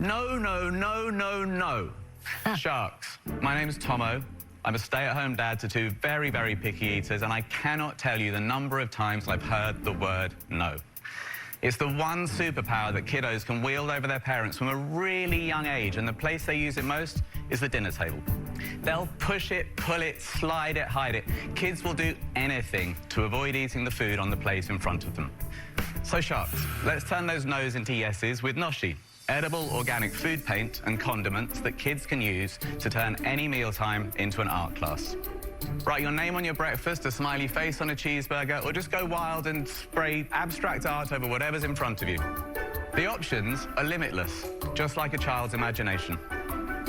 No, no, no, no, no. Sharks. My name is Tomo. I'm a stay-at-home dad to two very, very picky eaters, and I cannot tell you the number of times I've heard the word no. It's the one superpower that kiddos can wield over their parents from a really young age, and the place they use it most is the dinner table. They'll push it, pull it, slide it, hide it. Kids will do anything to avoid eating the food on the plate in front of them. So sharks, let's turn those no's into yeses with Noshi. Edible organic food paint and condiments that kids can use to turn any mealtime into an art class. Write your name on your breakfast, a smiley face on a cheeseburger, or just go wild and spray abstract art over whatever's in front of you. The options are limitless, just like a child's imagination.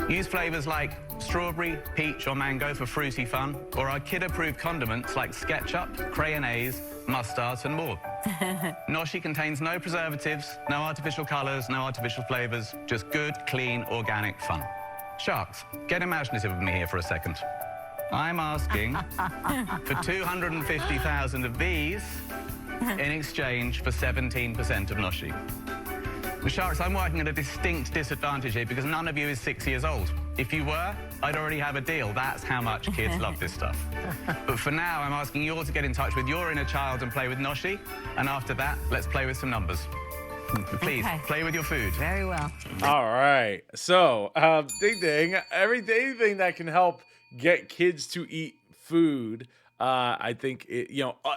Use flavors like strawberry, peach, or mango for fruity fun, or our kid-approved condiments like SketchUp, crayonnaise, mustards, and more. Noshi contains no preservatives, no artificial colors, no artificial flavors, just good, clean, organic fun. Sharks, get imaginative with me here for a second. I'm asking for 250,000 of these in exchange for 17% of Noshi. The Sharks, I'm working at a distinct disadvantage here because none of you is 6 years old. If you were, I'd already have a deal. That's how much kids love this stuff. But for now, I'm asking you all to get in touch with your inner child and play with Noshi. And after that, let's play with some numbers. Please, play with your food. Very well. All right. So, ding ding. Anything that can help get kids to eat food, I think,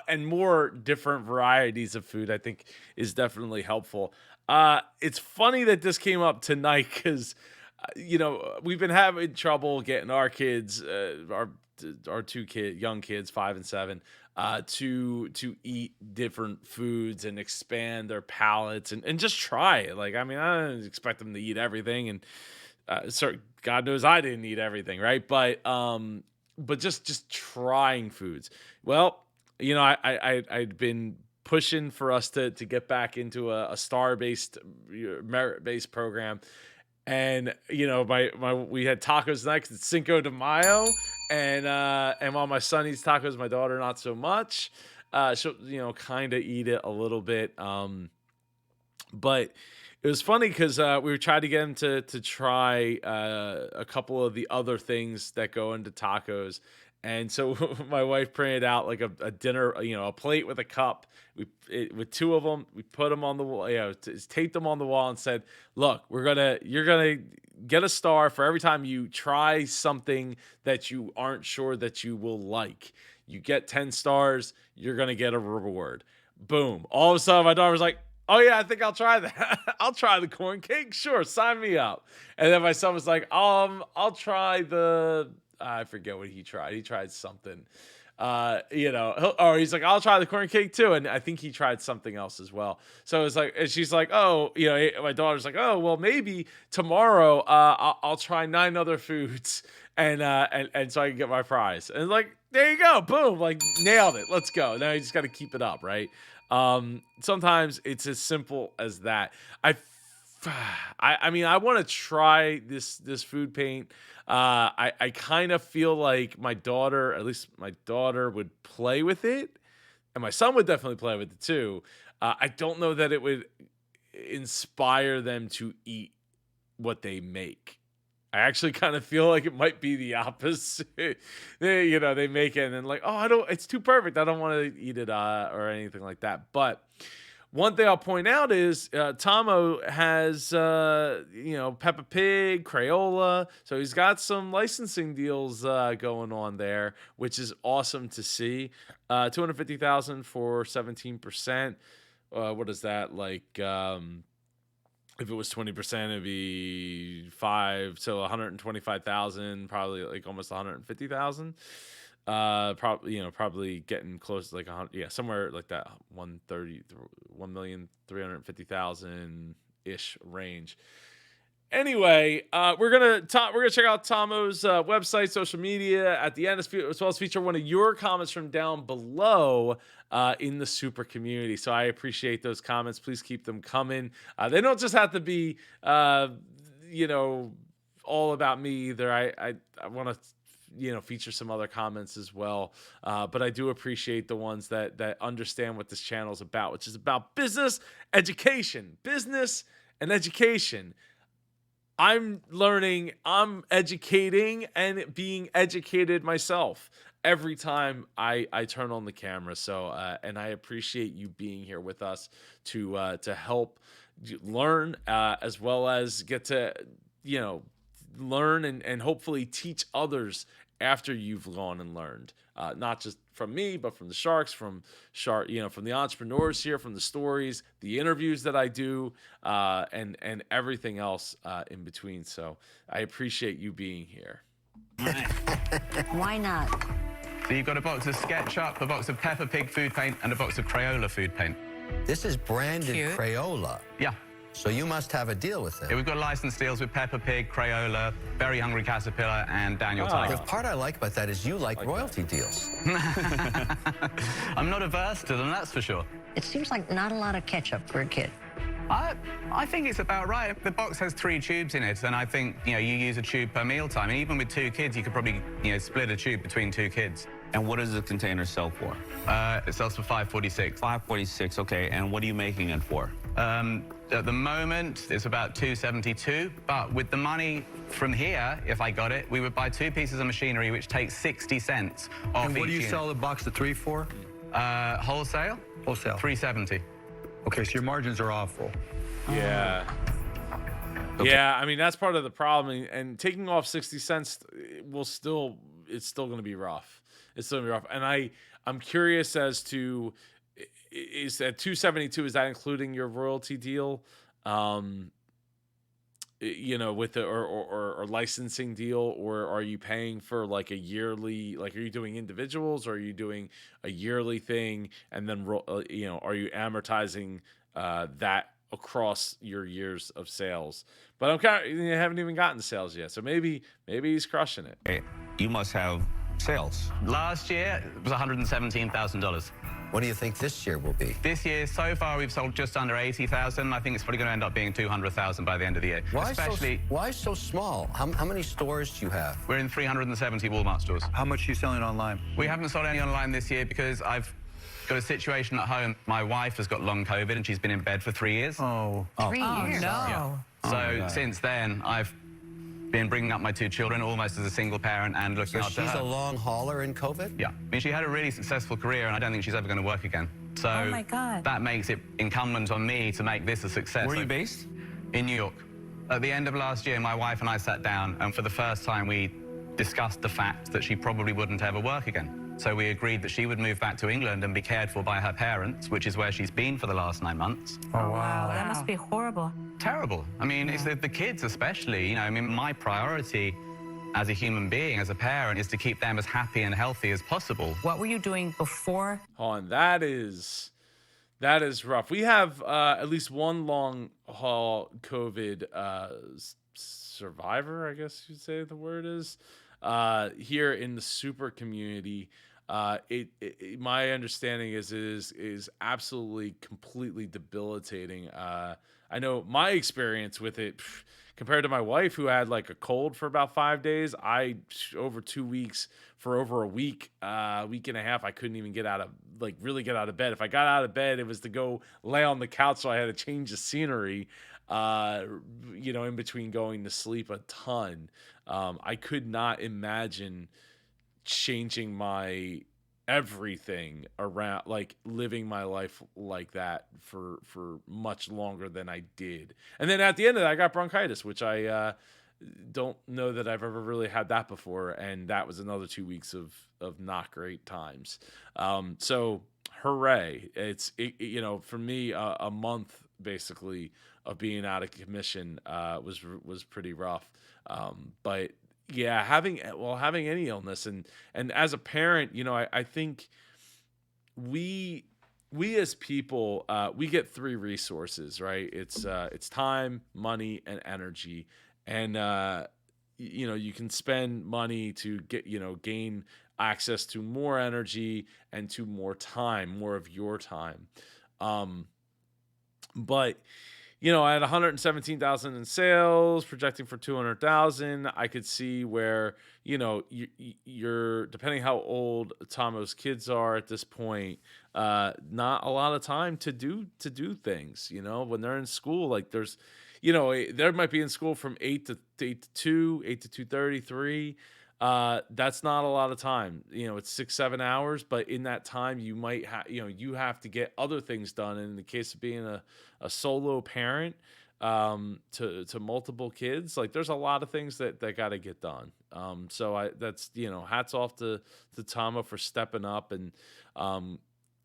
and more different varieties of food, I think, is definitely helpful. It's funny that this came up tonight because, we've been having trouble getting our kids, our two young kids, 5 and 7, to eat different foods and expand their palates and just try it. Like, I mean, I don't expect them to eat everything, and God knows I didn't eat everything, right? But just trying foods. Well, I'd been pushing for us to get back into a star-based, merit-based program. And, we had tacos tonight because it's Cinco de Mayo. And while my son eats tacos, my daughter not so much. She'll, kind of eat it a little bit. But it was funny because we were trying to get him to try a couple of the other things that go into tacos. And so my wife printed out like a dinner, a plate with a cup. With two of them, we put them on the wall, taped them on the wall and said, look, you're going to get a star for every time you try something that you aren't sure that you will like. You get 10 stars, you're going to get a reward. Boom. All of a sudden, my daughter was like, oh, yeah, I think I'll try that. I'll try the corn cake. Sure, sign me up. And then my son was like, I'll try I forget what he tried. He tried something, he's like, I'll try the corn cake too. And I think he tried something else as well. So it's like, and she's like, my daughter's like, oh, well, maybe tomorrow, I'll try 9 other foods and so I can get my prize. And like, there you go. Boom. Like nailed it. Let's go. Now you just got to keep it up. Right. Sometimes it's as simple as that. I mean, I want to try this food paint. I kind of feel like at least my daughter would play with it, and my son would definitely play with it too. I don't know that it would inspire them to eat what they make. I actually kind of feel like it might be the opposite. They make it and then like, oh, it's too perfect. I don't want to eat it or anything like that. But one thing I'll point out is Tomo has, Peppa Pig, Crayola. So he's got some licensing deals going on there, which is awesome to see. 250,000 for 17%. What is that? Like, if it was 20%, it'd be 5. So 125,000, probably like almost 150,000. Probably getting close to like 100, somewhere like that 1,350,000 ish range. Anyway, we're gonna check out Tomo's website, social media at the end, as well as feature one of your comments from down below in the super community. So I appreciate those comments. Please keep them coming. They don't just have to be all about me either. I want to feature some other comments as well. But I do appreciate the ones that understand what this channel is about, which is about business and education. I'm learning, I'm educating and being educated myself every time I turn on the camera. So and I appreciate you being here with us to help learn as well as get to you know learn and hopefully teach others after you've gone and learned, not just from me but from the sharks, from from the entrepreneurs here, from the stories, the interviews that I do, and everything else in between. So I appreciate you being here. Why not? So you've got a box of SketchUp, a box of Peppa Pig food paint, and a box of Crayola food paint. This is branded Cute. Crayola. Yeah. So you must have a deal with them. Yeah, we've got licensed deals with Peppa Pig, Crayola, Very Hungry Caterpillar, and Daniel Oh. Tiger. The part I like about that is you like Like royalty deals. I'm not averse to them, that's for sure. It seems like not a lot of ketchup for a kid. I think it's about right. The box has 3 tubes in it, and I think, you use a tube per mealtime. And even with 2 kids, you could probably, split a tube between 2 kids. And what does the container sell for? It sells for $5.46. $5.46, okay. And what are you making it for? At the moment, it's about $2.72, but with the money from here, if I got it, we would buy 2 pieces of machinery, which takes 60 cents off And what each do you unit. sell the box of 3 for? Wholesale? Wholesale. $3.70. Okay, so your margins are awful. Yeah. Yeah, I mean that's part of the problem, and taking off 60 cents it's still going to be rough. It's still going to be rough. And I'm curious as to, is that 272, is that including your royalty deal? With the or licensing deal, or are you paying for like a yearly, like are you doing individuals, or are you doing a yearly thing, and then are you amortizing that across your years of sales? But I'm kind of, haven't even gotten to sales yet, so maybe he's crushing it. Okay, you must have sales. Last year, it was $117,000. What do you think this year will be? This year, so far, we've sold just under 80,000. I think it's probably going to end up being 200,000 by the end of the year. Why so small? How many stores do you have? We're in 370 Walmart stores. How much are you selling online? We haven't sold any online this year because I've got a situation at home. My wife has got long COVID and she's been in bed for 3 years. Oh. 3 years. Yeah. So since then, I've been bringing up my 2 children almost as a single parent and looking So after she's her. a long hauler in COVID? Yeah. I mean, she had a really successful career, and I don't think she's ever going to work again. So Oh, my God. that makes it incumbent on me to make this a success. Where are you based? In New York. At the end of last year, my wife and I sat down, and for the first time, we discussed the fact that she probably wouldn't ever work again. So we agreed that she would move back to England and be cared for by her parents, which is where she's been for the last 9 months. Oh, Wow, that must be horrible. Terrible. I mean, it's the kids especially. I mean, my priority as a human being, as a parent, is to keep them as happy and healthy as possible. What were you doing before? On that is rough. We have at least one long haul COVID survivor, I guess you'd say the word is, here in the super community. My understanding is absolutely completely debilitating. I know my experience with it, compared to my wife, who had like a cold for about 5 days, over 2 weeks, for over a week and a half, I couldn't even really get out of bed. If I got out of bed, it was to go lay on the couch, so I had to change the scenery, in between going to sleep a ton. I could not imagine changing my everything around, like living my life like that for much longer than I did. And then at the end of that, I got bronchitis, which I don't know that I've ever really had that before, and that was another 2 weeks of not great times. So hooray. For me, a month basically of being out of commission was pretty rough. But yeah, having any illness, and as a parent, I think we as people, we get 3 resources, right? It's time, money, and energy. And you can spend money to gain access to more energy and to more time, more of your time. But at 117,000 in sales, projecting for 200,000, I could see where, you're, depending how old Tomo's kids are at this point, not a lot of time to do things, when they're in school. Like there's, you know, they might be in school from 8 to 2, 8 to 2:30, 3. That's not a lot of time. You know, it's 6, 7 hours, but in that time you might have, you know, you have to get other things done. And in the case of being a solo parent, to multiple kids, like there's a lot of things that got to get done. So that's, you know, hats off to Tama for stepping up, and,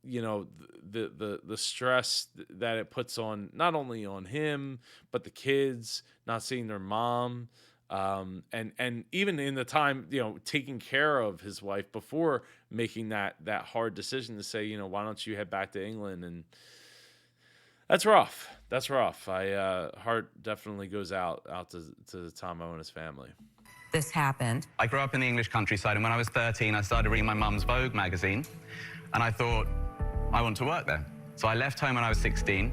you know, the stress that it puts on, not only on him, but the kids not seeing their mom. And even in the time, you know, taking care of his wife before making that hard decision to say, you know, why don't you head back to England? And that's rough. That's rough. Heart definitely goes out to Tomo and his family. This happened. I grew up in the English countryside, and when I was 13, I started reading my mum's Vogue magazine, and I thought, I want to work there. So I left home when I was 16,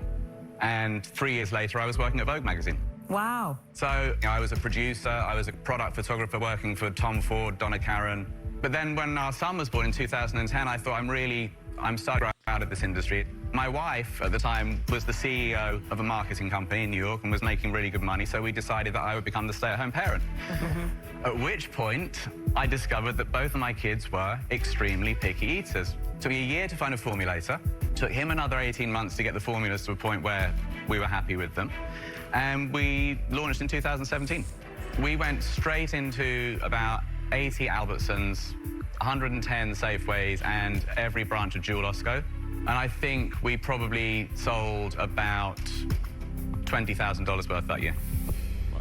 and 3 years later, I was working at Vogue magazine. Wow. So you know, I was a producer, I was a product photographer working for Tom Ford, Donna Karan. But then when our son was born in 2010, I thought, I'm starting to grow out of this industry. My wife at the time was the CEO of a marketing company in New York and was making really good money, so we decided that I would become the stay-at-home parent. At which point, I discovered that both of my kids were extremely picky eaters. It took me a year to find a formulator. It took him another 18 months to get the formulas to a point where we were happy with them. And we launched in 2017. We went straight into about 80 Albertsons, 110 Safeways, and every branch of Jewel Osco. And I think we probably sold about $20,000 worth that year.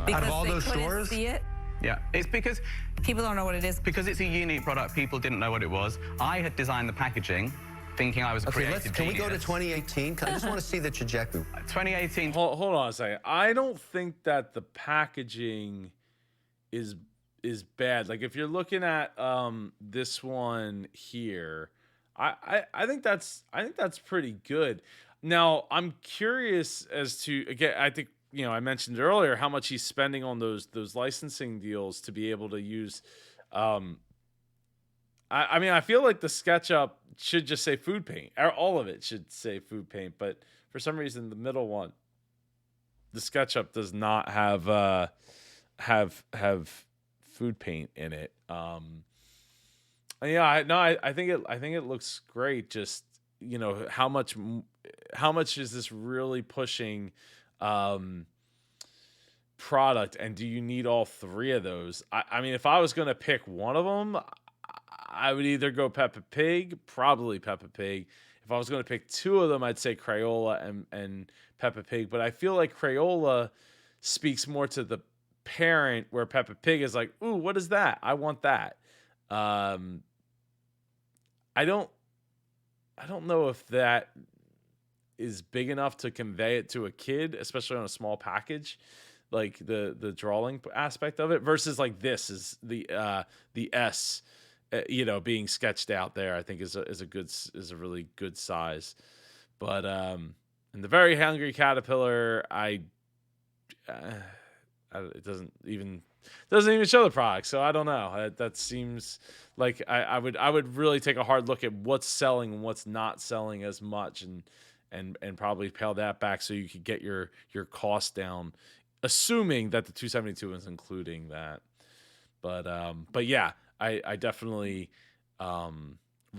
Because Out of all they those couldn't stores? see it. Yeah, it's because People don't know what it is. it's a unique product. People didn't know what it was. I had designed the packaging, thinking I was a Okay, creative can we go to genius. 2018? I just want to see the trajectory. 2018. Hold on a second. I don't think that the packaging is bad. Like if you're looking at this one here, I think that's pretty good. Now I'm curious as to, again, I think, you know, I mentioned earlier how much he's spending on those licensing deals to be able to use. I mean, I feel like the SketchUp should just say food paint, or all of it should say food paint, but for some reason the middle one, the SketchUp, does not have food paint in it. Yeah, I think it looks great. Just, you know, how much is this really pushing product, and do you need all three of those? I mean, if I was gonna pick one of them, I would either go Peppa Pig, probably Peppa Pig. If I was gonna pick two of them, I'd say Crayola and Peppa Pig. But I feel like Crayola speaks more to the parent, where Peppa Pig is like, ooh, what is that? I want that. I don't know if that is big enough to convey it to a kid, especially on a small package, like the drawing aspect of it, versus like this is the S, you know, being sketched out there. I think is a really good size. But and the Very Hungry Caterpillar, it doesn't even show the product, so I don't know. That seems like I would really take a hard look at what's selling and what's not selling as much, and probably peel that back so you could get your cost down, assuming that the 272 is including that. But yeah, I definitely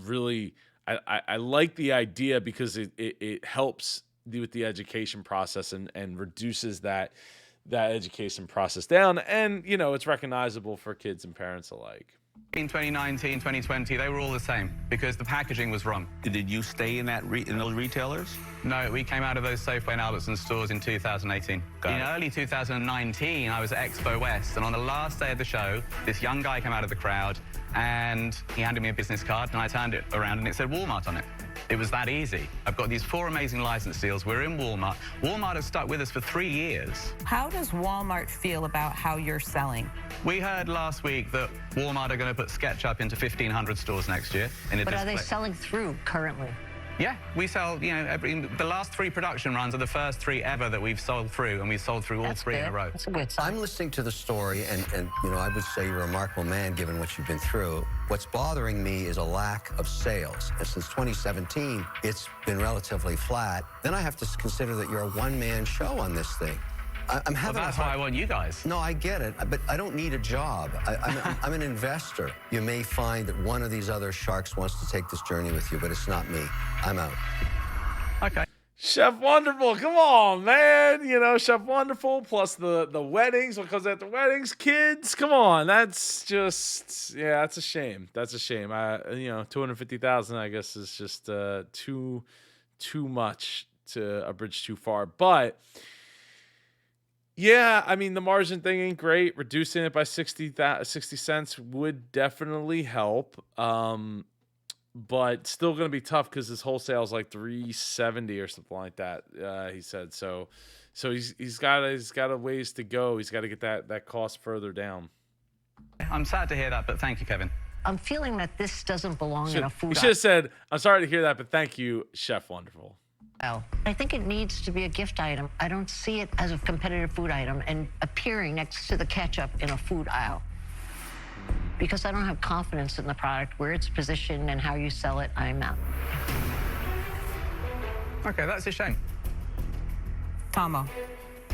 really I like the idea, because it helps with the education process and reduces that education process down, and you know, it's recognizable for kids and parents alike. In 2019, 2020, they were all the same because the packaging was wrong. Did you stay in those retailers? No, we came out of those Safeway and Albertsons stores in 2018. Got In it. early 2019, I was at Expo West, and on the last day of the show, this young guy came out of the crowd, and he handed me a business card, and I turned it around, and it said Walmart on it. It was that easy. I've got these 4 amazing license deals. We're in Walmart. Walmart has stuck with us for 3 years. How does Walmart feel about how you're selling? We heard last week that Walmart are going to put SketchUp into 1,500 stores next year. But are they selling through currently? Yeah, we sell, you know, the last 3 production runs are the first 3 ever that we've sold through, and we've sold through all That's 3 in a good. row. That's a good sign. I'm listening to the story, and you know, I would say you're a remarkable man given what you've been through. What's bothering me is a lack of sales. And since 2017, it's been relatively flat. Then I have to consider that you're a one-man show on this thing. I'm Well, having that's a why I hard... want you guys. No, I get it, but I don't need a job. I'm an investor. You may find that one of these other sharks wants to take this journey with you, but it's not me. I'm out. Okay. Chef Wonderful, come on, man. You know, Chef Wonderful plus the weddings, what comes after weddings, kids. Come on, that's just that's a shame. That's a shame. You know, 250,000, I guess, is just too much, to a bridge too far. But yeah, I mean, the margin thing ain't great. Reducing it by 60 cents would definitely help. But still going to be tough because his wholesale is like $370 or something like that. He said so. He's got a ways to go. He's got to get that cost further down. I'm sad to hear that, but thank you, Kevin. I'm feeling that this doesn't belong in a You food should have said, "I'm sorry to hear that, but thank you, Chef Wonderful." aisle. I think it needs to be a gift item. I don't see it as a competitive food item and appearing next to the ketchup in a food aisle. Because I don't have confidence in the product, where it's positioned and how you sell it, I'm out. Okay, that's a shame. Tomo,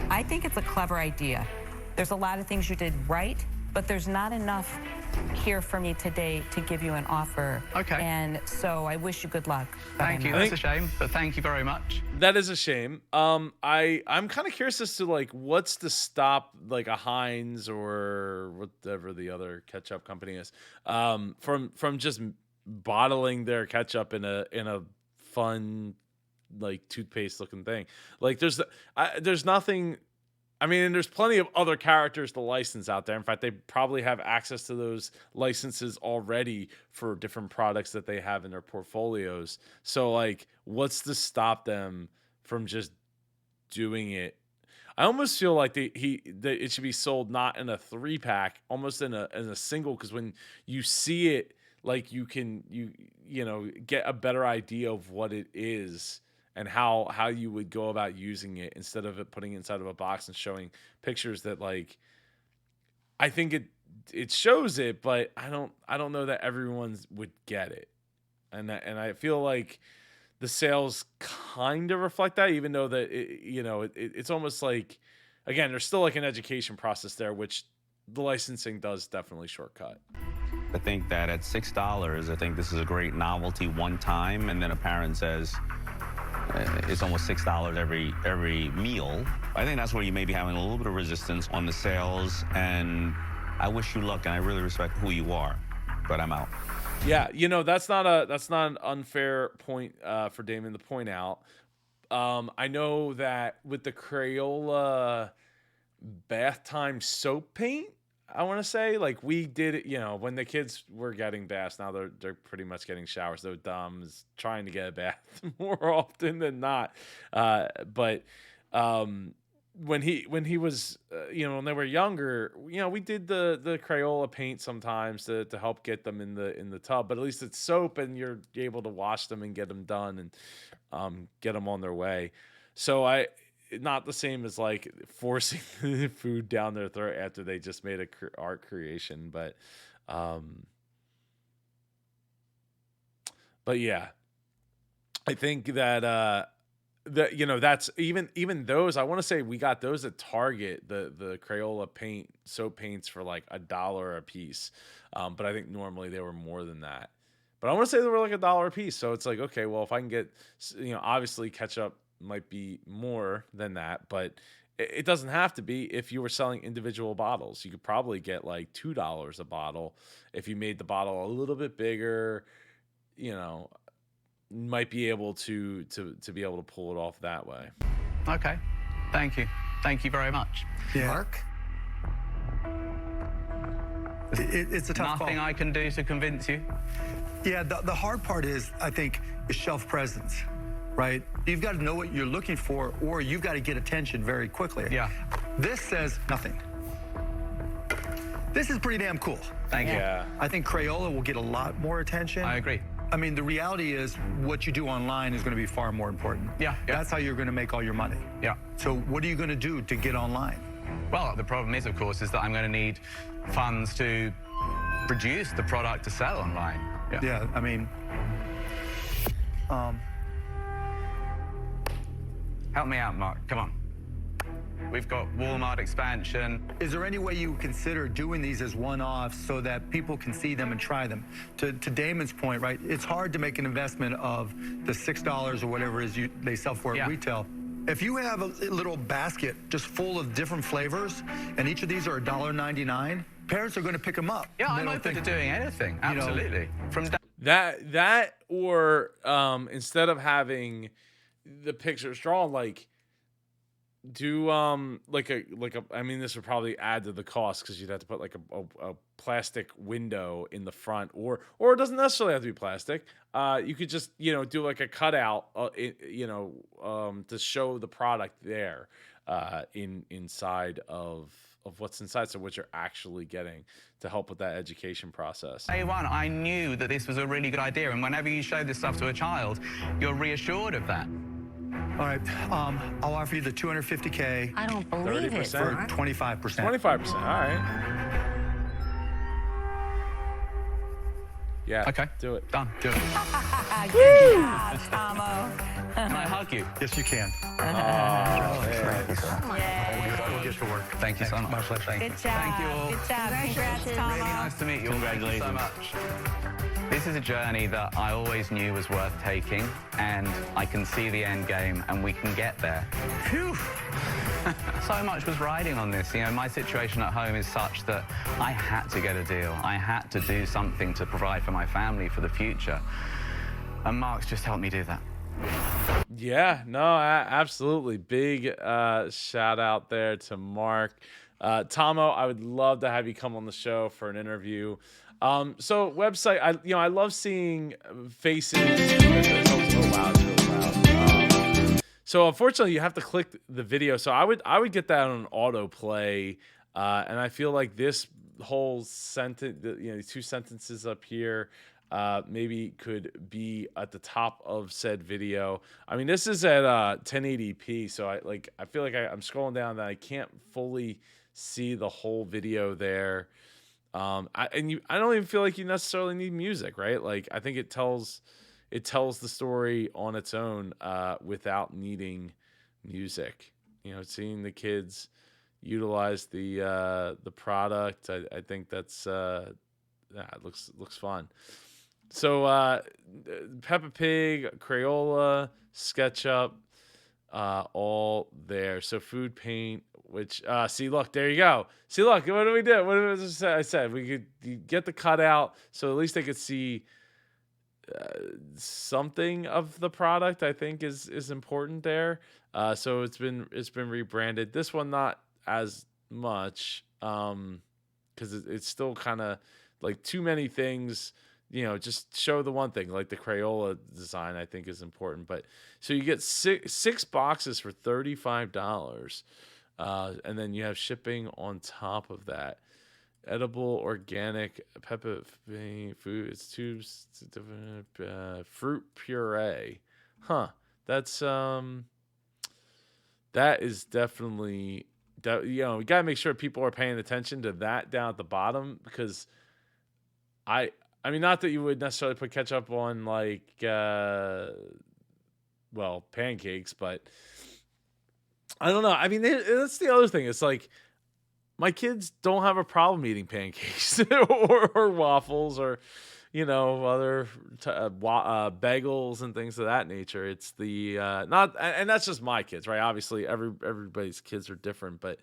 I think it's a clever idea. There's a lot of things you did right, but there's not enough here for me today to give you an offer. Okay. And so I wish you good luck. but Thank I'm you. out. That's a shame, but thank you very much. That is a shame. I'm kind of curious as to like what's to stop like a Heinz or whatever the other ketchup company is from just bottling their ketchup in a fun like toothpaste looking thing. Like there's nothing. I mean, and there's plenty of other characters to license out there. In fact, they probably have access to those licenses already for different products that they have in their portfolios. So, like, what's to stop them from just doing it? I almost feel like it should be sold not in a 3-pack, almost in a single, because when you see it, like you get a better idea of what it is and how you would go about using it, instead of it putting it inside of a box and showing pictures that, like, I think it shows it, but I don't know that everyone would get it. And I feel like the sales kind of reflect that, even though that it's almost like, again, there's still like an education process there, which the licensing does definitely shortcut. I think that at $6, I think this is a great novelty one time, and then a parent says, it's almost $6 every meal. I think that's where you may be having a little bit of resistance on the sales, and I wish you luck, and I really respect who you are, but I'm out. Yeah, that's not an unfair point for Damon to point out. I know that with the Crayola bath time soap paint, I want to say, like, we did it, when the kids were getting baths. Now they're pretty much getting showers. Though Dom is trying to get a bath more often than not. But when he was, when they were younger, we did the Crayola paint sometimes to help get them in the tub. But at least it's soap, and you're able to wash them and get them done and get them on their way. So not the same as like forcing the food down their throat after they just made a art creation, but yeah, I think that that's even those, I want to say we got those at Target, the Crayola soap paints for like $1 a piece, but I think normally they were more than that. But I want to say they were like $1 a piece, so it's like, okay, well, if I can get, obviously ketchup might be more than that, but it doesn't have to be. If you were selling individual bottles, you could probably get like $2 a bottle. If you made the bottle a little bit bigger, might be able to be able to pull it off that way. Okay. Thank you very much. Yeah. Mark? It's a tough Nothing call. I can do to convince you. Yeah, the hard part is shelf presence, right? You've got to know what you're looking for, or you've got to get attention very quickly. Yeah. This says nothing. This is pretty damn cool. Thank you. Yeah. I think Crayola will get a lot more attention. I agree. I mean, the reality is what you do online is going to be far more important. Yeah. That's how you're going to make all your money. Yeah. So what are you going to do to get online? Well, the problem is, of course, is that I'm going to need funds to produce the product to sell online. Yeah, I mean, Help me out, Mark. Come on. We've got Walmart expansion. Is there any way you consider doing these as one-offs so that people can see them and try them? To Damon's point, right, it's hard to make an investment of the $6 or whatever it is they sell for at retail. If you have a little basket just full of different flavors, and each of these are $1.99, parents are going to pick them up. Yeah, I'm open to doing anything. Absolutely. From That or instead of having the pictures drawn, like do like a I mean, this would probably add to the cost because you'd have to put like a plastic window in the front, or it doesn't necessarily have to be plastic. You could just do like a cutout to show the product there inside of what's inside, so what you're actually getting to help with that education process. Day one, I knew that this was a really good idea, and whenever you show this stuff to a child, you're reassured of that. All right, I'll offer you the $250K. I don't believe 30%. it. For Mark. 25%. 25%. All right. Yeah. Okay. Do it. Done. Do it. Good job, Tomo. Can I hug you? Yes, you can. We'll get to work. Thank you so much. My pleasure. Thank you. Good job. Thank you all. Good job. Congrats, Really Tomo. nice to meet you all. Thank you so much. This is a journey that I always knew was worth taking, and I can see the end game, and we can get there. Phew. So much was riding on this. My situation at home is such that I had to get a deal. I had to do something to provide for my family for the future. And Mark's just helped me do that. Yeah, no, absolutely. Big shout out there to Mark. Tomo, I would love to have you come on the show for an interview. So website, I love seeing faces. Oh, wow, it's really loud. So unfortunately, you have to click the video. So I would get that on autoplay, and I feel like this whole sentence, these two sentences up here, maybe could be at the top of said video. I mean, this is at 1080p, so I feel like I'm scrolling down that I can't fully see the whole video there. I don't even feel like you necessarily need music, right? Like, I think it tells the story on its own without needing music. Seeing the kids utilize the product, I think that's it looks fun. So Peppa Pig, Crayola, SketchUp, all there. So food paint, which see, look, there you go. See, look, what do we do? What did I said? We could get the cutout, so at least they could see something of the product. I think is important there. So it's been rebranded. This one not as much because it's still kind of like too many things. Just show the one thing, like the Crayola design, I think is important. But so you get six boxes for $35, and then you have shipping on top of that. Edible organic Peppa Pig food. It's tubes, fruit puree. Huh. That's that is definitely we gotta make sure people are paying attention to that down at the bottom, because I mean, not that you would necessarily put ketchup on like pancakes, but I don't know. I mean, that's the other thing. It's like, my kids don't have a problem eating pancakes or waffles or, other bagels and things of that nature. It's the and that's just my kids, right? Obviously, everybody's kids are different, but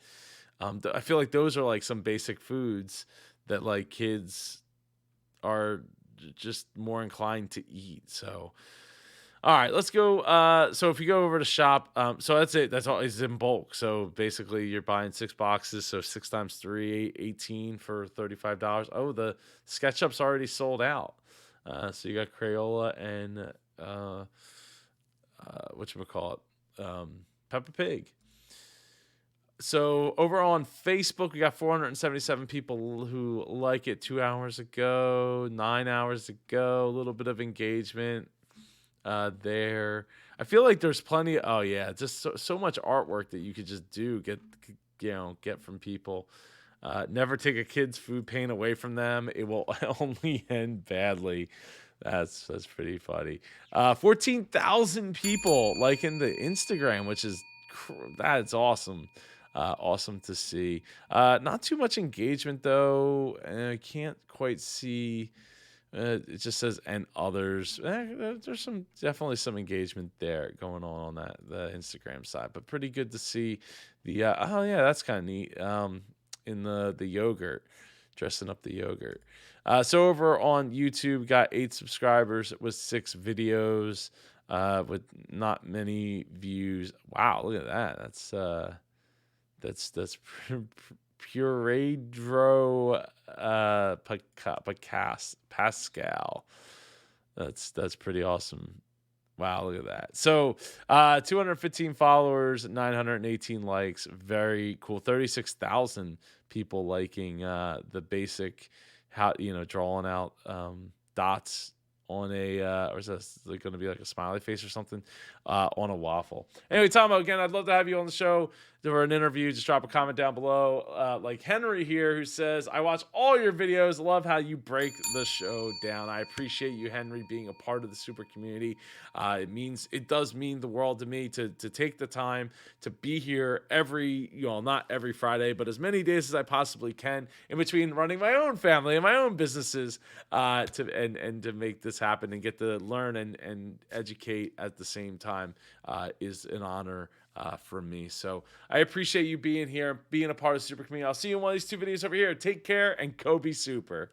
I feel like those are like some basic foods that like kids are just more inclined to eat. So, all right, let's go. So if you go over to shop, so that's it. That's all. It's in bulk. So basically, you're buying 6 boxes. So 6 times 3, 18 for $35. Oh, the SketchUp's already sold out. So you got Crayola and whatchamacallit, Peppa Pig. So over on Facebook, we got 477 people who like it 2 hours ago, 9 hours ago. A little bit of engagement there. I feel like there's plenty. Oh yeah, just so much artwork that you could just get from people. Never take a kid's food paint away from them. It will only end badly. That's pretty funny. 14,000 people liking the Instagram, which is that's awesome. Awesome to see. Not too much engagement though. I can't quite see. It just says and others. There's definitely some engagement there going on that the Instagram side, but pretty good to see the. Oh yeah, that's kind of neat. In the yogurt, dressing up the yogurt. So over on YouTube, got 8 subscribers with 6 videos, with not many views. Wow, look at that. That's Puredro Pascal. That's pretty awesome. Wow, look at that. So 215 followers, 918 likes. Very cool. 36,000 people liking the basic drawing out dots on a or is this going to be like a smiley face or something on a waffle. Anyway, Tomo, again, I'd love to have you on the show for an interview. Just drop a comment down below, like Henry here, who says, I watch all your videos, love how you break the show down. I appreciate you, Henry, being a part of the super community. It does mean the world to me to take the time to be here every, not every Friday, but as many days as I possibly can in between running my own family and my own businesses, to make this happen and get to learn and educate at the same time is an honor for me. So I appreciate you being here, being a part of the super community. I'll see you in one of these 2 videos over here. Take care and go be super.